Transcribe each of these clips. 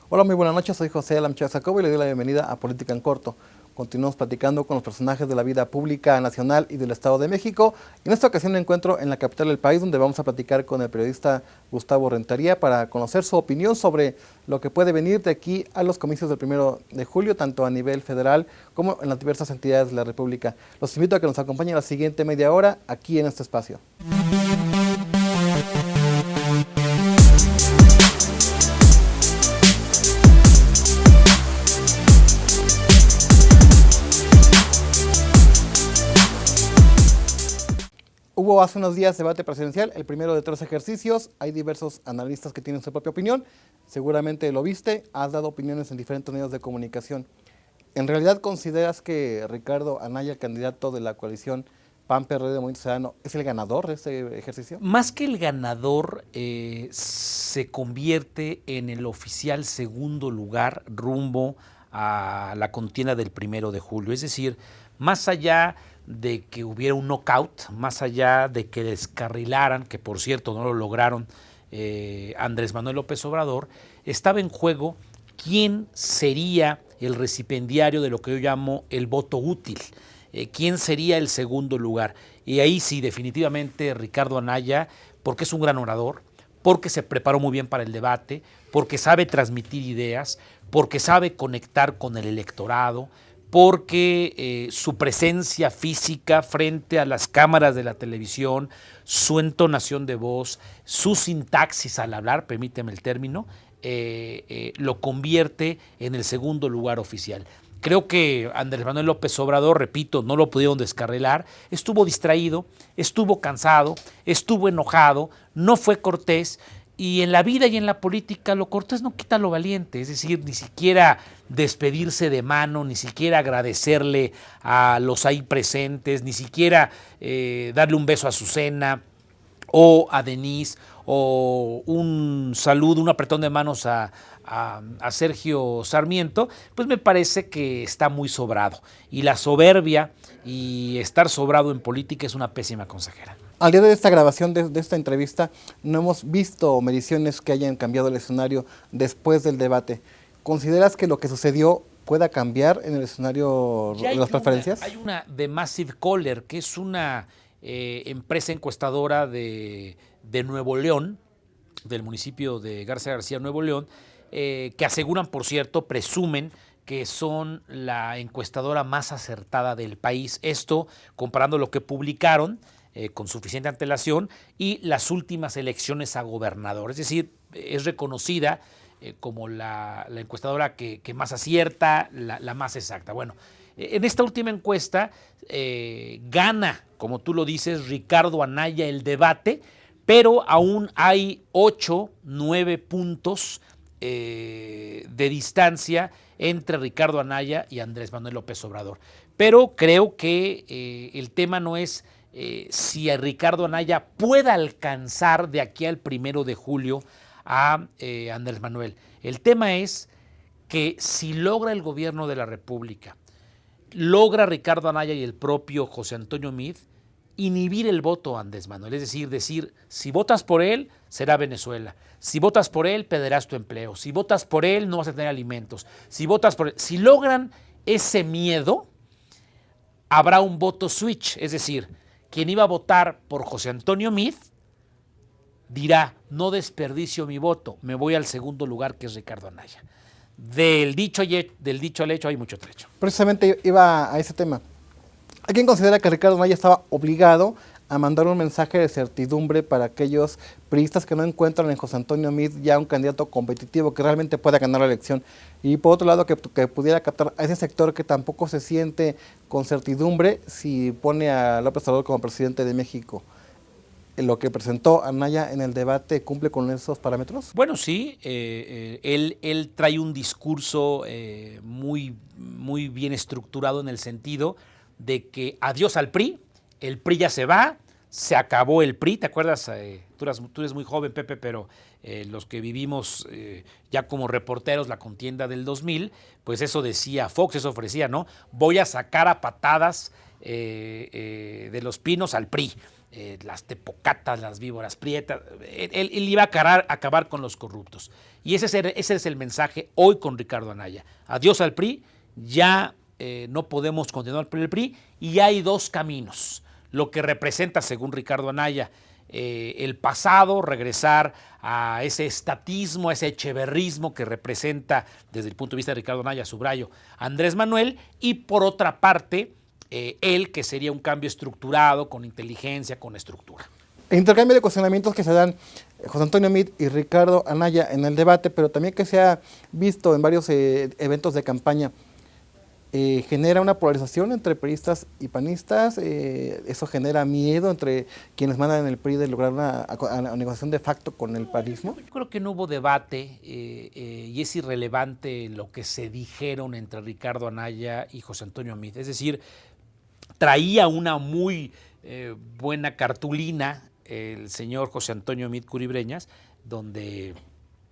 Hola, muy buenas noches, soy José Alamchá Jacobo y le doy la bienvenida a Política en Corto. Continuamos platicando con los personajes de la vida pública nacional y del Estado de México. En esta ocasión me encuentro en la capital del país, donde vamos a platicar con el periodista Gustavo Rentería para conocer su opinión sobre lo que puede venir de aquí a los comicios del 1 de julio, tanto a nivel federal como en las diversas entidades de la República. Los invito a que nos acompañen la siguiente media hora aquí en este espacio. Hubo hace unos días debate presidencial, el primero de 3 ejercicios. Hay diversos analistas que tienen su propia opinión. Seguramente lo viste, has dado opiniones en diferentes medios de comunicación. ¿En realidad consideras que Ricardo Anaya, el candidato de la coalición PAN-PRD de Movimiento Ciudadano, es el ganador de este ejercicio? Más que el ganador, se convierte en el oficial segundo lugar rumbo a la contienda del 1 de julio. Es decir, más allá de que hubiera un knockout, más allá de que descarrilaran, que por cierto no lo lograron, Andrés Manuel López Obrador, estaba en juego quién sería el recipiendario de lo que yo llamo el voto útil. ¿Quién sería el segundo lugar? Y ahí sí, definitivamente Ricardo Anaya, porque es un gran orador, porque se preparó muy bien para el debate, porque sabe transmitir ideas, porque sabe conectar con el electorado, porque su presencia física frente a las cámaras de la televisión, su entonación de voz, su sintaxis al hablar, permíteme el término, lo convierte en el segundo lugar oficial. Creo que Andrés Manuel López Obrador, repito, no lo pudieron descarrilar, estuvo distraído, estuvo cansado, estuvo enojado, no fue cortés, y en la vida y en la política lo cortés no quita lo valiente, es decir, ni siquiera despedirse de mano, ni siquiera agradecerle a los ahí presentes, ni siquiera darle un beso a Azucena o a Denise, o un saludo, un apretón de manos a Sergio Sarmiento, pues me parece que está muy sobrado. Y la soberbia y estar sobrado en política es una pésima consejera. Al día de esta grabación de esta entrevista, no hemos visto mediciones que hayan cambiado el escenario después del debate. ¿Consideras que lo que sucedió pueda cambiar en el escenario de las preferencias? Hay una de Massive Caller, que es una empresa encuestadora de Nuevo León, del municipio de Garza García, Nuevo León, que aseguran, por cierto, presumen que son la encuestadora más acertada del país. Esto comparando lo que publicaron con suficiente antelación y las últimas elecciones a gobernador. Es decir, es reconocida como la encuestadora que más acierta, la más exacta. Bueno, en esta última encuesta gana, como tú lo dices, Ricardo Anaya el debate, pero aún hay 8, 9 puntos de distancia entre Ricardo Anaya y Andrés Manuel López Obrador. Pero creo que el tema no es si a Ricardo Anaya pueda alcanzar de aquí al 1 de julio a Andrés Manuel. El tema es que si logra el gobierno de la República, logra Ricardo Anaya y el propio José Antonio Meade inhibir el voto a Andrés Manuel, es decir, si votas por él, será Venezuela, si votas por él, perderás tu empleo, si votas por él, no vas a tener alimentos, si votas por él, si logran ese miedo, habrá un voto switch, es decir, quien iba a votar por José Antonio Meade dirá, no desperdicio mi voto, me voy al segundo lugar, que es Ricardo Anaya. Del dicho al hecho hay mucho trecho. Precisamente iba a ese tema. Hay quien considera que Ricardo Anaya estaba obligado a mandar un mensaje de certidumbre para aquellos priistas que no encuentran en José Antonio Meade ya un candidato competitivo que realmente pueda ganar la elección. Y por otro lado, que pudiera captar a ese sector que tampoco se siente con certidumbre si pone a López Obrador como presidente de México. ¿Lo que presentó Anaya en el debate cumple con esos parámetros? Bueno, sí, él trae un discurso muy, muy bien estructurado en el sentido de que adiós al PRI, el PRI ya se va, se acabó el PRI, ¿te acuerdas? Tú eres muy joven, Pepe, pero los que vivimos ya como reporteros la contienda del 2000, pues eso decía Fox, eso ofrecía, ¿no? Voy a sacar a patadas de los Pinos al PRI. las tepocatas, las víboras prietas. Él iba a acabar con los corruptos. Y ese es el mensaje hoy con Ricardo Anaya. Adiós al PRI, ya no podemos continuar por el PRI y hay dos caminos. Lo que representa, según Ricardo Anaya, el pasado, regresar a ese estatismo, a ese echeverrismo que representa, desde el punto de vista de Ricardo Anaya, subrayo, Andrés Manuel, y por otra parte, él, que sería un cambio estructurado, con inteligencia, con estructura. El intercambio de cuestionamientos que se dan José Antonio Meade y Ricardo Anaya en el debate, pero también que se ha visto en varios eventos de campaña, genera una polarización entre priistas y panistas. Eso genera miedo entre quienes mandan en el PRI de lograr una negociación de facto con el panismo. Yo creo que no hubo debate y es irrelevante lo que se dijeron entre Ricardo Anaya y José Antonio Meade. Es decir, traía una muy buena cartulina el señor José Antonio Meade Curibreñas, donde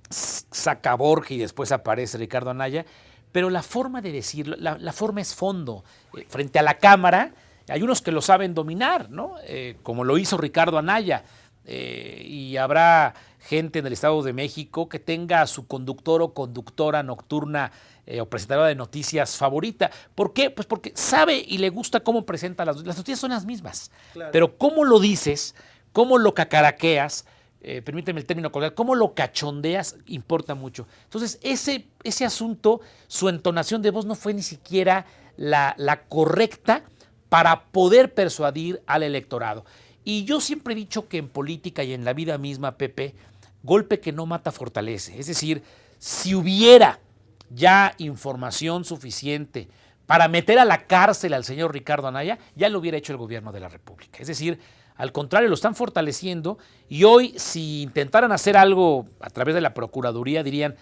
saca Borja y después aparece Ricardo Anaya, pero la forma de decirlo, la forma es fondo. Frente a la cámara hay unos que lo saben dominar, ¿no? Como lo hizo Ricardo Anaya, y habrá gente en el Estado de México que tenga a su conductor o conductora nocturna o presentadora de noticias favorita. ¿Por qué? Pues porque sabe y le gusta cómo presenta las noticias, son las mismas. Claro. Pero cómo lo dices, cómo lo cacaraqueas, permíteme el término coloquial, cómo lo cachondeas, importa mucho. Entonces, ese asunto, su entonación de voz no fue ni siquiera la correcta para poder persuadir al electorado. Y yo siempre he dicho que en política y en la vida misma, Pepe, golpe que no mata fortalece. Es decir, si hubiera ya información suficiente para meter a la cárcel al señor Ricardo Anaya, ya lo hubiera hecho el gobierno de la República. Es decir, al contrario, lo están fortaleciendo y hoy, si intentaran hacer algo a través de la Procuraduría, dirían,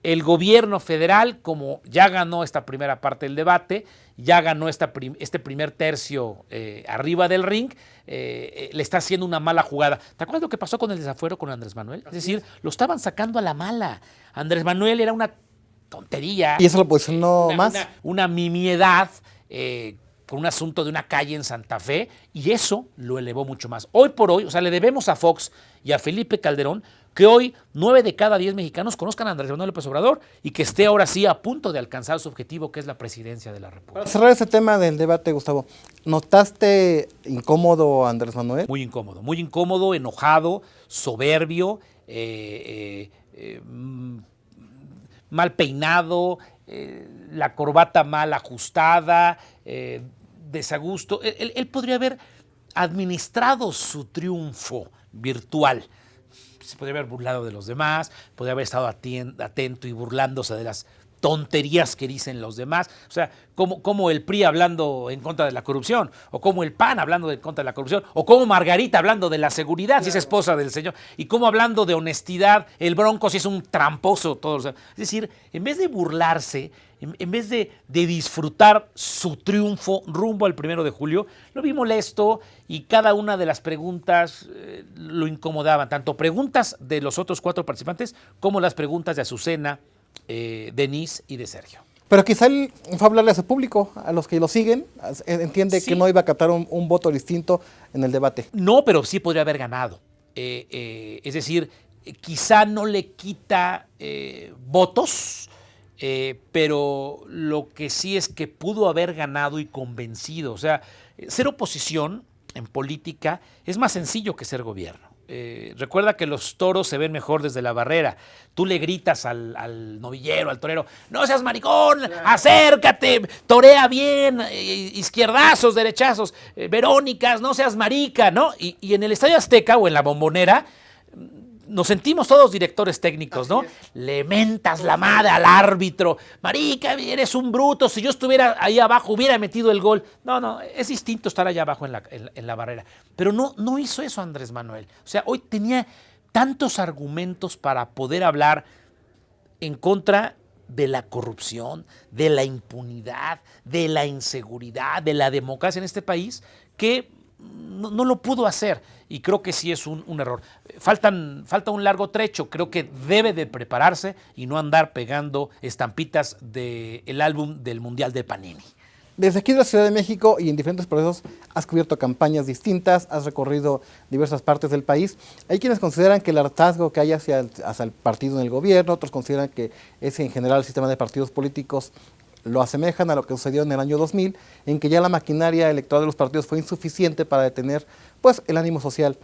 el gobierno federal, como ya ganó esta primera parte del debate, ya ganó este primer tercio arriba del ring, le está haciendo una mala jugada. ¿Te acuerdas lo que pasó con el desafuero con Andrés Manuel? Es decir, lo estaban sacando a la mala. Andrés Manuel era una tontería. ¿Y eso lo posicionó más? Una mimiedad, por un asunto de una calle en Santa Fe, y eso lo elevó mucho más. Hoy por hoy, o sea, le debemos a Fox y a Felipe Calderón que hoy 9 de cada 10 mexicanos conozcan a Andrés Manuel López Obrador y que esté ahora sí a punto de alcanzar su objetivo, que es la presidencia de la República. Para cerrar ese tema del debate, Gustavo, ¿notaste incómodo a Andrés Manuel? Muy incómodo, enojado, soberbio, mal peinado, la corbata mal ajustada, desagusto. Él podría haber administrado su triunfo virtual. Se podría haber burlado de los demás, podría haber estado atento y burlándose de las tonterías que dicen los demás. O sea, como el PRI hablando en contra de la corrupción, o como el PAN hablando en contra de la corrupción, o como Margarita hablando de la seguridad, claro, si es esposa del señor, y como hablando de honestidad, el Bronco si es un tramposo. Todo. Es decir, en vez de burlarse, en vez de disfrutar su triunfo rumbo al 1 de julio, lo vi molesto y cada una de las preguntas lo incomodaban. Tanto preguntas de los otros 4 participantes como las preguntas de Azucena, Denise y de Sergio. Pero quizá él fue a hablarle a su público, a los que lo siguen, entiende sí, que no iba a captar un voto distinto en el debate. No, pero sí podría haber ganado. Es decir, quizá no le quita votos, pero lo que sí es que pudo haber ganado y convencido. O sea, ser oposición en política es más sencillo que ser gobierno. Recuerda que los toros se ven mejor desde la barrera. Tú le gritas al novillero, al torero, no seas maricón, acércate, torea bien, izquierdazos, derechazos, Verónicas, no seas marica, ¿no? Y en el Estadio Azteca o en la Bombonera nos sentimos todos directores técnicos, ¿no? Le mentas la madre al árbitro. Marica, eres un bruto. Si yo estuviera ahí abajo, hubiera metido el gol. No, es distinto estar allá abajo en la barrera. Pero no hizo eso Andrés Manuel. O sea, hoy tenía tantos argumentos para poder hablar en contra de la corrupción, de la impunidad, de la inseguridad, de la democracia en este país, que no lo pudo hacer, y creo que sí es un error. Falta un largo trecho, creo que debe de prepararse y no andar pegando estampitas del álbum del Mundial de Panini. Desde aquí de la Ciudad de México y en diferentes procesos has cubierto campañas distintas, has recorrido diversas partes del país. Hay quienes consideran que el hartazgo que hay hacia el partido en el gobierno, otros consideran que es en general el sistema de partidos políticos lo asemejan a lo que sucedió en el año 2000, en que ya la maquinaria electoral de los partidos fue insuficiente para detener pues, el ánimo social.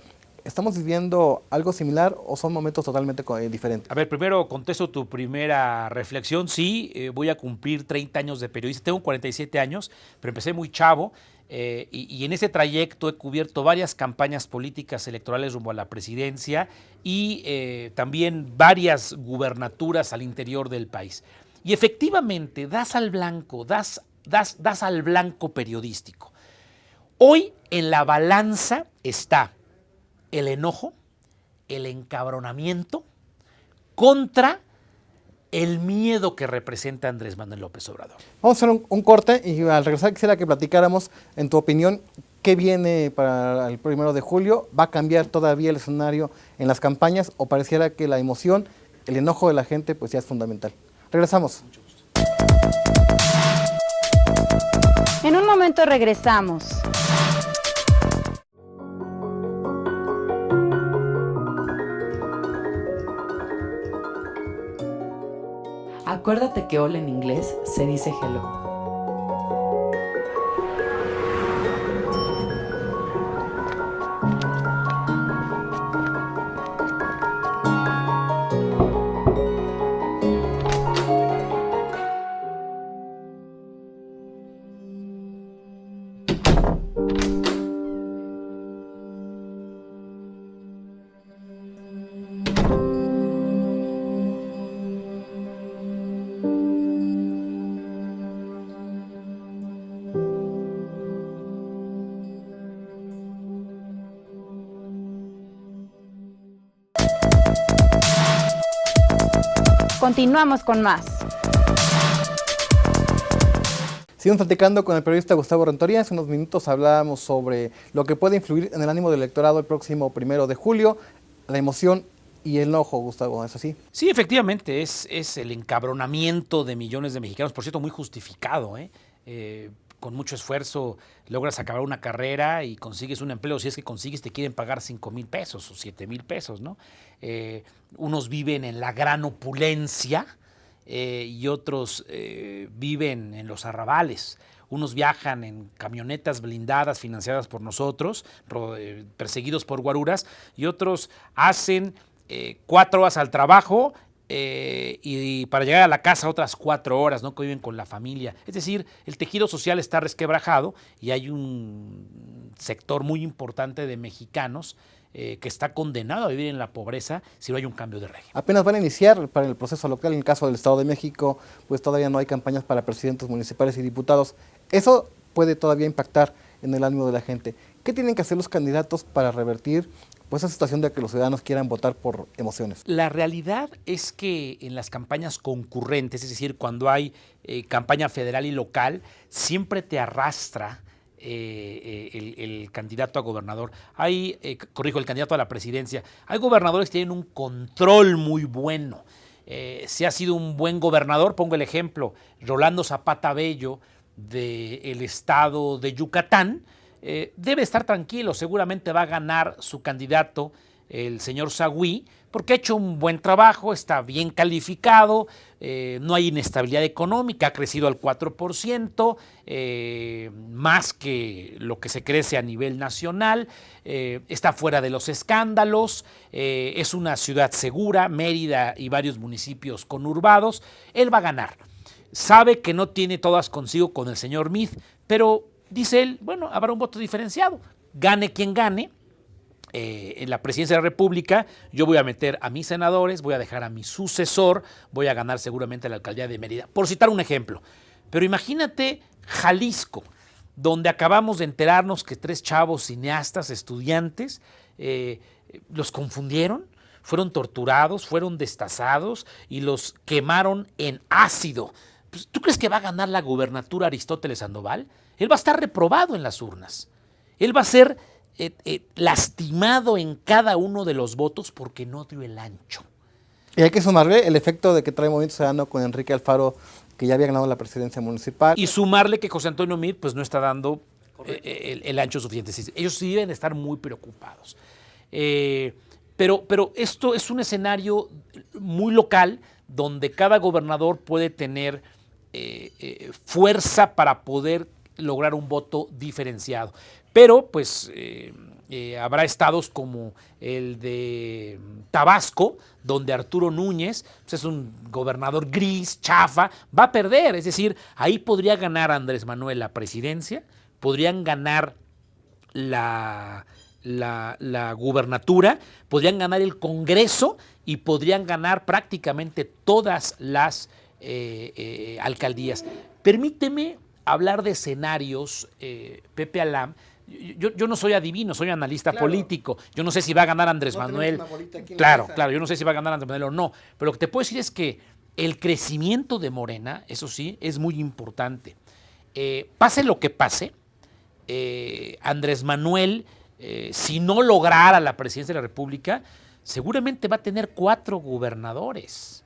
¿Estamos viviendo algo similar o son momentos totalmente diferentes? A ver, primero contesto tu primera reflexión. Sí, voy a cumplir 30 años de periodista. Tengo 47 años, pero empecé muy chavo y en ese trayecto he cubierto varias campañas políticas electorales rumbo a la presidencia y también varias gubernaturas al interior del país. Y efectivamente, das al blanco periodístico. Hoy en la balanza está el enojo, el encabronamiento contra el miedo que representa Andrés Manuel López Obrador. Vamos a hacer un corte y al regresar quisiera que platicáramos, en tu opinión, qué viene para el 1 de julio. ¿Va a cambiar todavía el escenario en las campañas o pareciera que la emoción, el enojo de la gente pues ya es fundamental? Regresamos. En un momento regresamos. Acuérdate que hola en inglés se dice hello. Continuamos con más. Seguimos platicando con el periodista Gustavo Rentería. Hace unos minutos hablábamos sobre lo que puede influir en el ánimo del electorado el próximo 1 de julio, la emoción y el enojo, Gustavo, ¿es así? Sí, efectivamente, es el encabronamiento de millones de mexicanos, por cierto, muy justificado, con mucho esfuerzo logras acabar una carrera y consigues un empleo. Si es que consigues, te quieren pagar 5,000 pesos o 7,000 pesos, ¿no? Unos viven en la gran opulencia y otros viven en los arrabales. Unos viajan en camionetas blindadas financiadas por nosotros, perseguidos por guaruras, y otros hacen 4 horas al trabajo y para llegar a la casa otras 4 horas, ¿no? Que viven con la familia. Es decir, el tejido social está resquebrajado y hay un sector muy importante de mexicanos que está condenado a vivir en la pobreza si no hay un cambio de régimen. Apenas van a iniciar para el proceso local. En el caso del Estado de México, pues todavía no hay campañas para presidentes municipales y diputados. Eso puede todavía impactar en el ánimo de la gente. ¿Qué tienen que hacer los candidatos para revertir pues esa situación de que los ciudadanos quieran votar por emociones? La realidad es que en las campañas concurrentes, es decir, cuando hay campaña federal y local, siempre te arrastra el candidato a gobernador. El candidato a la presidencia. Hay gobernadores que tienen un control muy bueno. Si ha sido un buen gobernador, pongo el ejemplo, Rolando Zapata Bello del estado de Yucatán, debe estar tranquilo, seguramente va a ganar su candidato, el señor Sagüí, porque ha hecho un buen trabajo, está bien calificado, no hay inestabilidad económica, ha crecido al 4%, más que lo que se crece a nivel nacional, está fuera de los escándalos, es una ciudad segura, Mérida y varios municipios conurbados, él va a ganar. Sabe que no tiene todas consigo con el señor Meade, pero dice él, bueno, habrá un voto diferenciado. Gane quien gane, en la presidencia de la República, yo voy a meter a mis senadores, voy a dejar a mi sucesor, voy a ganar seguramente la alcaldía de Mérida, por citar un ejemplo. Pero imagínate Jalisco, donde acabamos de enterarnos que 3 chavos cineastas, estudiantes, los confundieron, fueron torturados, fueron destazados y los quemaron en ácido. ¿Tú crees que va a ganar la gubernatura Aristóteles Sandoval? Él va a estar reprobado en las urnas. Él va a ser lastimado en cada uno de los votos porque no dio el ancho. Y hay que sumarle el efecto de que trae Movimiento Ciudadano con Enrique Alfaro que ya había ganado la presidencia municipal. Y sumarle que José Antonio Meade pues no está dando el ancho suficiente. Ellos sí deben estar muy preocupados. Pero esto es un escenario muy local donde cada gobernador puede tener fuerza para poder lograr un voto diferenciado. Pero pues habrá estados como el de Tabasco, donde Arturo Núñez pues, es un gobernador gris, chafa, va a perder. Es decir, ahí podría ganar Andrés Manuel la presidencia, podrían ganar la gubernatura, podrían ganar el Congreso y podrían ganar prácticamente todas las alcaldías. Permíteme hablar de escenarios, Pepe Alam. Yo no soy adivino, soy analista político. Yo no sé si va a ganar Andrés Manuel. Claro, yo no sé si va a ganar Andrés Manuel o no. Pero lo que te puedo decir es que el crecimiento de Morena, eso sí, es muy importante. Pase lo que pase, Andrés Manuel, si no lograra la presidencia de la República, seguramente va a tener 4 gobernadores.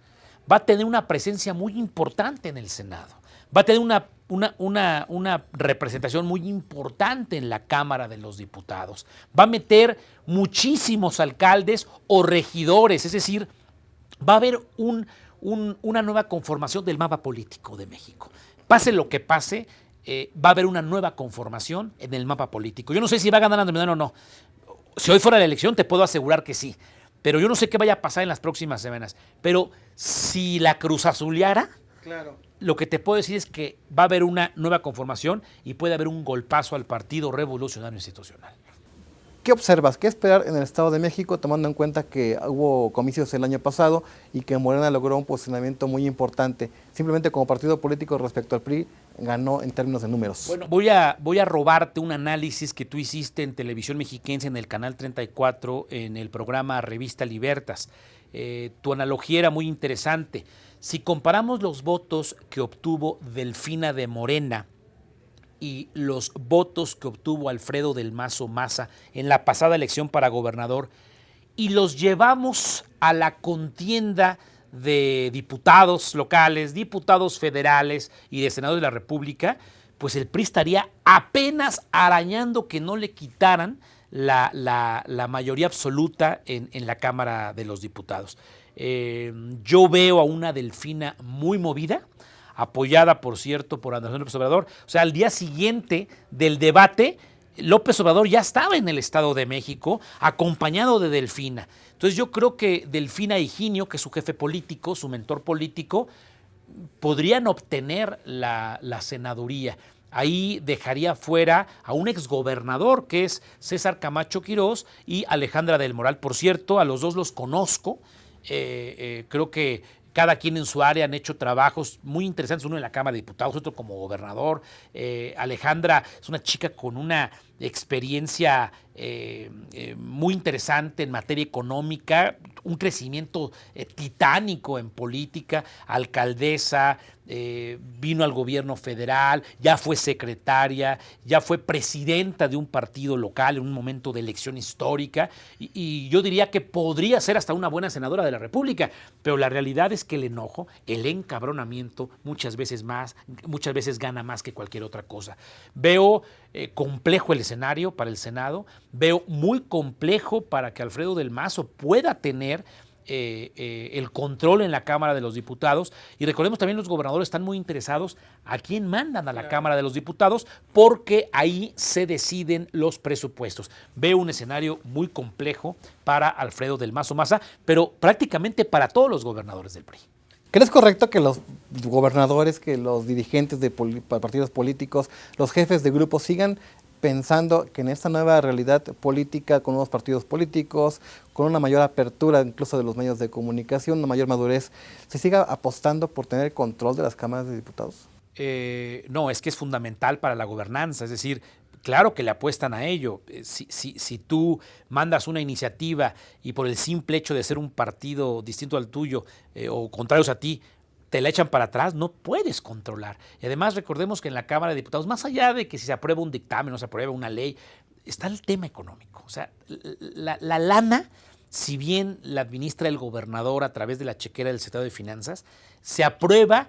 Va a tener una presencia muy importante en el Senado. Va a tener una representación muy importante en la Cámara de los Diputados. Va a meter muchísimos alcaldes o regidores, es decir, va a haber una nueva conformación del mapa político de México. Pase lo que pase, va a haber una nueva conformación en el mapa político. Yo no sé si va a ganar Andrés Manuel o no. Si hoy fuera la elección, te puedo asegurar que sí. Pero yo no sé qué vaya a pasar en las próximas semanas. Pero si la Cruz Azuleara, lo que te puedo decir es que va a haber una nueva conformación y puede haber un golpazo al Partido Revolucionario Institucional. ¿Qué observas? ¿Qué esperar en el Estado de México, tomando en cuenta que hubo comicios el año pasado y que Morena logró un posicionamiento muy importante? Simplemente como partido político respecto al PRI, ganó en términos de números. Bueno, voy a robarte un análisis que tú hiciste en Televisión Mexiquense, en el Canal 34, en el programa Revista Libertas. Tu analogía era muy interesante. Si comparamos los votos que obtuvo Delfina de Morena y los votos que obtuvo Alfredo del Mazo Maza en la pasada elección para gobernador y los llevamos a la contienda de diputados locales, diputados federales y de senadores de la República, pues el PRI estaría apenas arañando que no le quitaran la mayoría absoluta en la Cámara de los Diputados. Yo veo a una Delfina muy movida, apoyada, por cierto, por Andrés Manuel López Obrador. O sea, al día siguiente del debate, López Obrador ya estaba en el Estado de México, acompañado de Delfina. Entonces yo creo que Delfina Higinio, que es su jefe político, su mentor político, podrían obtener la senaduría. Ahí dejaría fuera a un exgobernador, que es César Camacho Quirós, y Alejandra del Moral. Por cierto, a los dos los conozco. Creo que cada quien en su área han hecho trabajos muy interesantes, uno en la Cámara de Diputados, otro como gobernador. Alejandra es una chica con una experiencia muy interesante en materia económica, un crecimiento titánico en política, alcaldesa, vino al gobierno federal, ya fue secretaria, ya fue presidenta de un partido local en un momento de elección histórica y yo diría que podría ser hasta una buena senadora de la República, pero la realidad es que el enojo, el encabronamiento muchas veces gana más que cualquier otra cosa. Veo complejo el escenario para el Senado, veo muy complejo para que Alfredo del Mazo pueda tener el control en la Cámara de los Diputados, y recordemos también los gobernadores están muy interesados a quién mandan a la Cámara de los Diputados, porque ahí se deciden los presupuestos. Veo un escenario muy complejo para Alfredo del Mazo Maza, pero prácticamente para todos los gobernadores del PRI. ¿Crees correcto que los gobernadores, que los dirigentes de partidos políticos, los jefes de grupos sigan pensando que en esta nueva realidad política, con nuevos partidos políticos, con una mayor apertura incluso de los medios de comunicación, una mayor madurez, se siga apostando por tener control de las cámaras de diputados? No, es que es fundamental para la gobernanza, es decir, claro que le apuestan a ello. Si tú mandas una iniciativa y por el simple hecho de ser un partido distinto al tuyo o contrarios a ti, te la echan para atrás, no puedes controlar. Y además recordemos que en la Cámara de Diputados, más allá de que si se aprueba un dictamen o se aprueba una ley, está el tema económico. O sea, la lana, si bien la administra el gobernador a través de la chequera del Secretario de Finanzas, se aprueba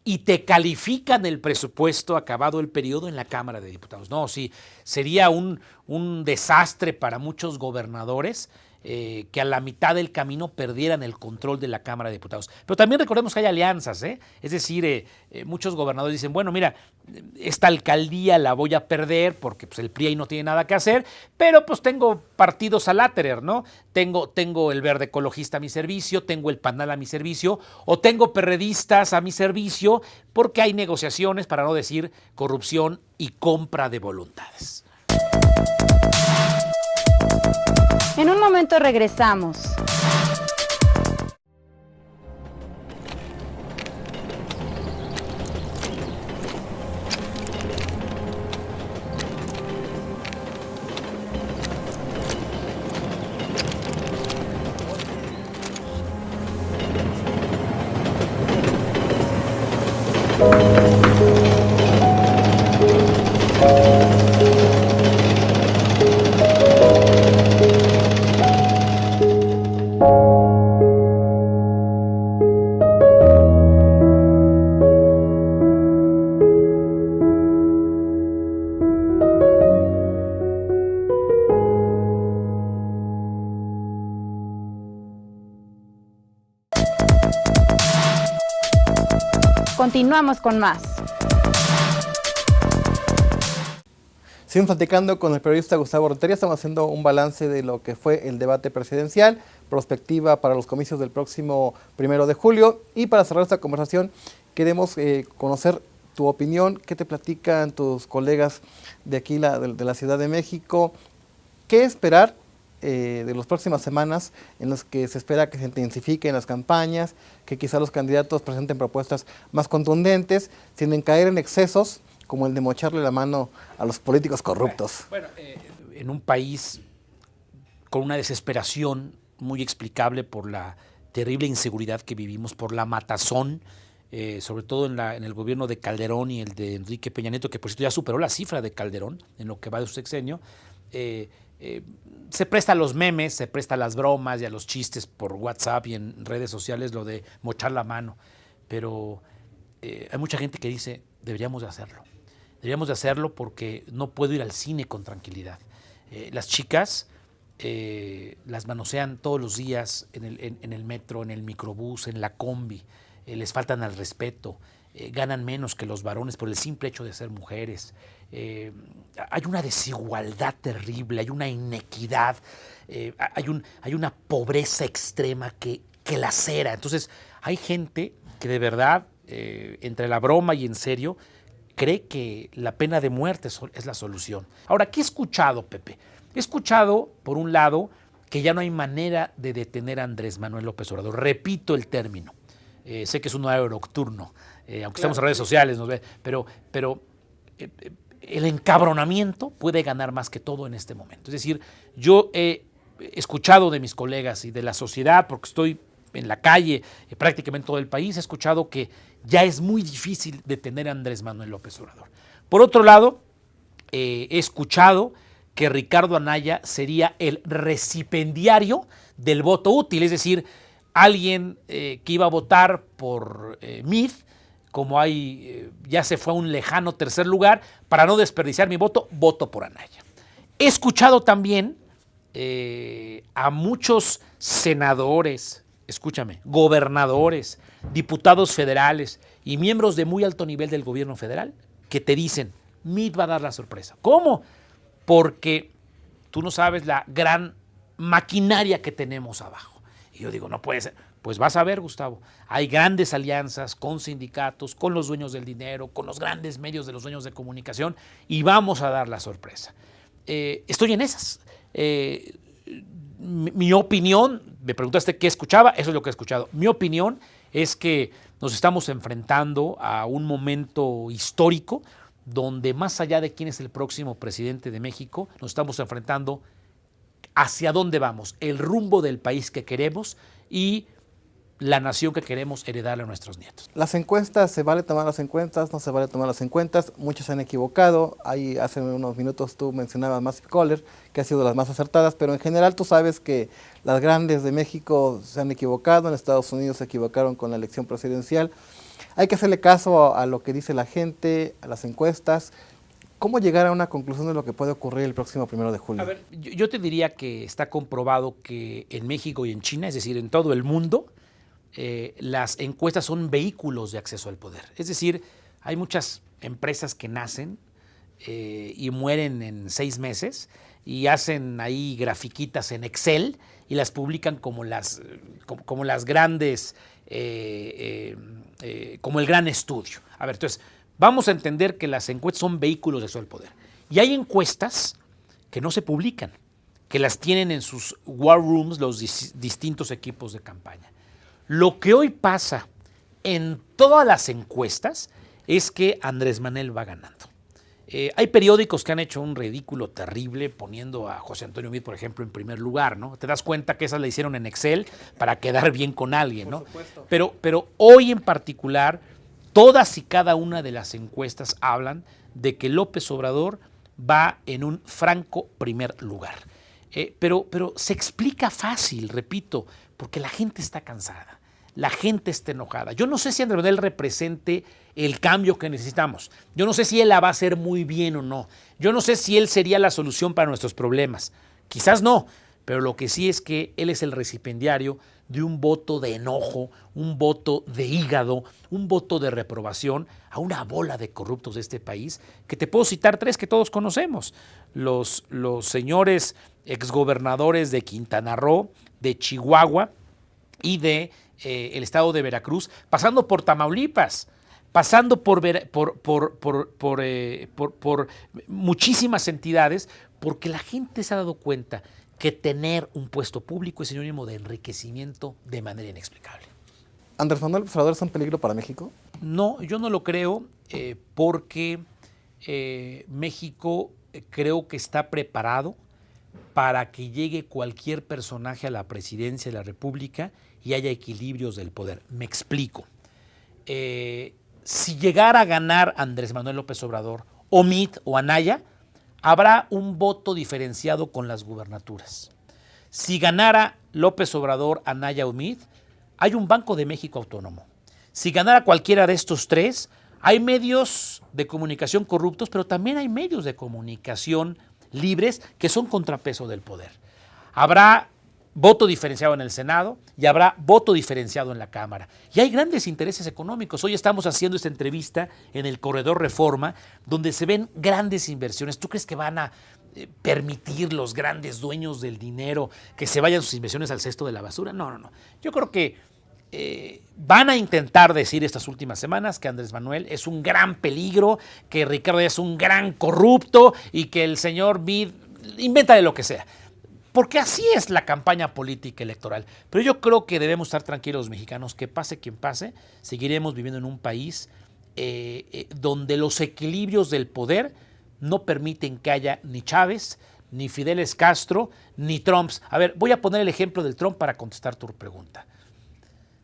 y te califican el presupuesto acabado el periodo en la Cámara de Diputados. No, sí, sería un desastre para muchos gobernadores que a la mitad del camino perdieran el control de la Cámara de Diputados. Pero también recordemos que hay alianzas, ¿eh? Es decir, muchos gobernadores dicen, bueno, mira, esta alcaldía la voy a perder porque pues, el PRI ahí no tiene nada que hacer, pero pues tengo partidos a láterer, ¿no? Tengo el Verde Ecologista a mi servicio, tengo el PANAL a mi servicio, o tengo perredistas a mi servicio, porque hay negociaciones, para no decir corrupción y compra de voluntades. En un momento regresamos. Continuamos con más. Seguimos platicando con el periodista Gustavo Rentería. Estamos haciendo un balance de lo que fue el debate presidencial, perspectiva para los comicios del próximo 1 de julio. Y para cerrar esta conversación, queremos conocer tu opinión, qué te platican tus colegas de aquí, de la Ciudad de México, qué esperar de las próximas semanas en las que se espera que se intensifiquen las campañas, que quizá los candidatos presenten propuestas más contundentes, sin caer en excesos como el de mocharle la mano a los políticos corruptos. Bueno, en un país con una desesperación muy explicable por la terrible inseguridad que vivimos, por la matazón, sobre todo en el gobierno de Calderón y el de Enrique Peña Nieto, que por cierto ya superó la cifra de Calderón en lo que va de su sexenio, se presta a los memes, se presta a las bromas y a los chistes por WhatsApp y en redes sociales, lo de mochar la mano. Pero hay mucha gente que dice, deberíamos de hacerlo. Deberíamos de hacerlo porque no puedo ir al cine con tranquilidad. Las chicas las manosean todos los días en el metro, en el microbús, en la combi. Les faltan al respeto. Ganan menos que los varones por el simple hecho de ser mujeres. Hay una desigualdad terrible, hay una inequidad, hay una pobreza extrema que lacera. Entonces, hay gente que de verdad, entre la broma y en serio, cree que la pena de muerte es la solución. Ahora, ¿qué he escuchado, Pepe? He escuchado, por un lado, que ya no hay manera de detener a Andrés Manuel López Obrador. Repito el término. Sé que es un horario nocturno, aunque estemos en redes sociales, pero el encabronamiento puede ganar más que todo en este momento. Es decir, yo he escuchado de mis colegas y de la sociedad, porque estoy en la calle, prácticamente todo el país, he escuchado que ya es muy difícil detener a Andrés Manuel López Obrador. Por otro lado, he escuchado que Ricardo Anaya sería el recipendiario del voto útil, es decir, alguien que iba a votar por MID, como ya se fue a un lejano tercer lugar, para no desperdiciar mi voto, voto por Anaya. He escuchado también a muchos senadores, escúchame, gobernadores, diputados federales y miembros de muy alto nivel del gobierno federal que te dicen, MID va a dar la sorpresa. ¿Cómo? Porque tú no sabes la gran maquinaria que tenemos abajo. Y yo digo, no puede ser. Pues vas a ver, Gustavo, hay grandes alianzas con sindicatos, con los dueños del dinero, con los grandes medios de los dueños de comunicación y vamos a dar la sorpresa. Estoy en esas. Mi opinión, me preguntaste qué escuchaba, eso es lo que he escuchado. Mi opinión es que nos estamos enfrentando a un momento histórico donde más allá de quién es el próximo presidente de México, nos estamos enfrentando hacia dónde vamos, el rumbo del país que queremos y la nación que queremos heredarle a nuestros nietos. Las encuestas, ¿se vale tomar las encuestas? ¿No se vale tomar las encuestas? Muchos se han equivocado. Ahí hace unos minutos tú mencionabas Massive Caller, que ha sido las más acertadas, pero en general tú sabes que las grandes de México se han equivocado, en Estados Unidos se equivocaron con la elección presidencial. hay que hacerle caso a lo que dice la gente, a las encuestas. ¿Cómo llegar a una conclusión de lo que puede ocurrir el próximo 1 de julio? A ver, yo te diría que está comprobado que en México y en China, es decir, en todo el mundo, las encuestas son vehículos de acceso al poder. Es decir, hay muchas empresas que nacen y mueren en 6 meses y hacen ahí grafiquitas en Excel y las publican como las grandes, como el gran estudio. A ver, entonces, vamos a entender que las encuestas son vehículos de acceso al poder. Y hay encuestas que no se publican, que las tienen en sus war rooms los distintos equipos de campaña. Lo que hoy pasa en todas las encuestas es que Andrés Manuel va ganando. Hay periódicos que han hecho un ridículo terrible poniendo a José Antonio Meade, por ejemplo, en primer lugar, ¿no? Te das cuenta que esas la hicieron en Excel para quedar bien con alguien, ¿no? Pero hoy en particular, todas y cada una de las encuestas hablan de que López Obrador va en un franco primer lugar. Pero se explica fácil, repito, porque la gente está cansada. La gente está enojada. Yo no sé si Andrés Manuel represente el cambio que necesitamos. Yo no sé si él la va a hacer muy bien o no. Yo no sé si él sería la solución para nuestros problemas. Quizás no, pero lo que sí es que él es el recipiendario de un voto de enojo, un voto de hígado, un voto de reprobación a una bola de corruptos de este país, que te puedo citar 3 que todos conocemos. Los señores exgobernadores de Quintana Roo, de Chihuahua y de el estado de Veracruz, pasando por Tamaulipas, pasando por muchísimas entidades, porque la gente se ha dado cuenta que tener un puesto público es sinónimo de enriquecimiento de manera inexplicable. ¿Andrés Manuel López Obrador es un peligro para México? No, yo no lo creo, porque México creo que está preparado para que llegue cualquier personaje a la presidencia de la República y haya equilibrios del poder. Me explico. Si llegara a ganar Andrés Manuel López Obrador, o Meade o Anaya, habrá un voto diferenciado con las gubernaturas. Si ganara López Obrador, Anaya o Meade, hay un Banco de México autónomo. Si ganara cualquiera de estos 3, hay medios de comunicación corruptos, pero también hay medios de comunicación libres que son contrapeso del poder. Habrá voto diferenciado en el Senado y habrá voto diferenciado en la Cámara. Y hay grandes intereses económicos. Hoy estamos haciendo esta entrevista en el Corredor Reforma, donde se ven grandes inversiones. ¿Tú crees que van a permitir los grandes dueños del dinero que se vayan sus inversiones al cesto de la basura? No. Yo creo que van a intentar decir estas últimas semanas que Andrés Manuel es un gran peligro, que Ricardo es un gran corrupto y que el señor Meade inventa de lo que sea. Porque así es la campaña política electoral. Pero yo creo que debemos estar tranquilos los mexicanos, que pase quien pase, seguiremos viviendo en un país donde los equilibrios del poder no permiten que haya ni Chávez, ni Fideles Castro, ni Trumps. A ver, voy a poner el ejemplo del Trump para contestar tu pregunta.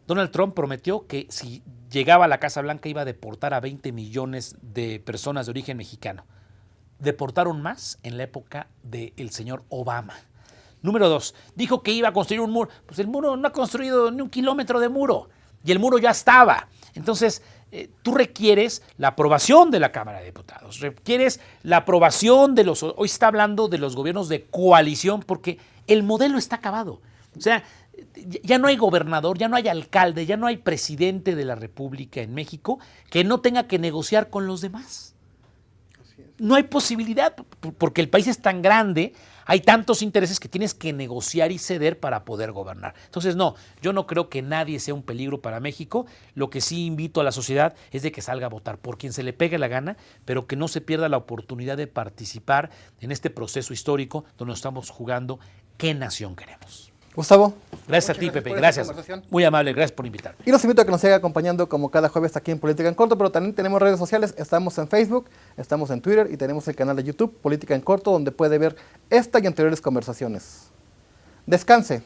Donald Trump prometió que si llegaba a la Casa Blanca iba a deportar a 20 millones de personas de origen mexicano. Deportaron más en la época del señor Obama. Número 2, dijo que iba a construir un muro. Pues el muro no ha construido ni 1 kilómetro de muro y el muro ya estaba. Entonces, tú requieres la aprobación de la Cámara de Diputados, requieres la aprobación de los... Hoy está hablando de los gobiernos de coalición porque el modelo está acabado. O sea, ya no hay gobernador, ya no hay alcalde, ya no hay presidente de la República en México que no tenga que negociar con los demás. No hay posibilidad, porque el país es tan grande, hay tantos intereses que tienes que negociar y ceder para poder gobernar. Entonces, no, yo no creo que nadie sea un peligro para México. Lo que sí invito a la sociedad es de que salga a votar por quien se le pegue la gana, pero que no se pierda la oportunidad de participar en este proceso histórico donde nos estamos jugando qué nación queremos. Gustavo. Gracias a ti, Pepe, gracias. Muy amable, gracias por invitarme. Y los invito a que nos sigan acompañando como cada jueves aquí en Política en Corto, pero también tenemos redes sociales, estamos en Facebook, estamos en Twitter y tenemos el canal de YouTube Política en Corto, donde puede ver esta y anteriores conversaciones. Descanse.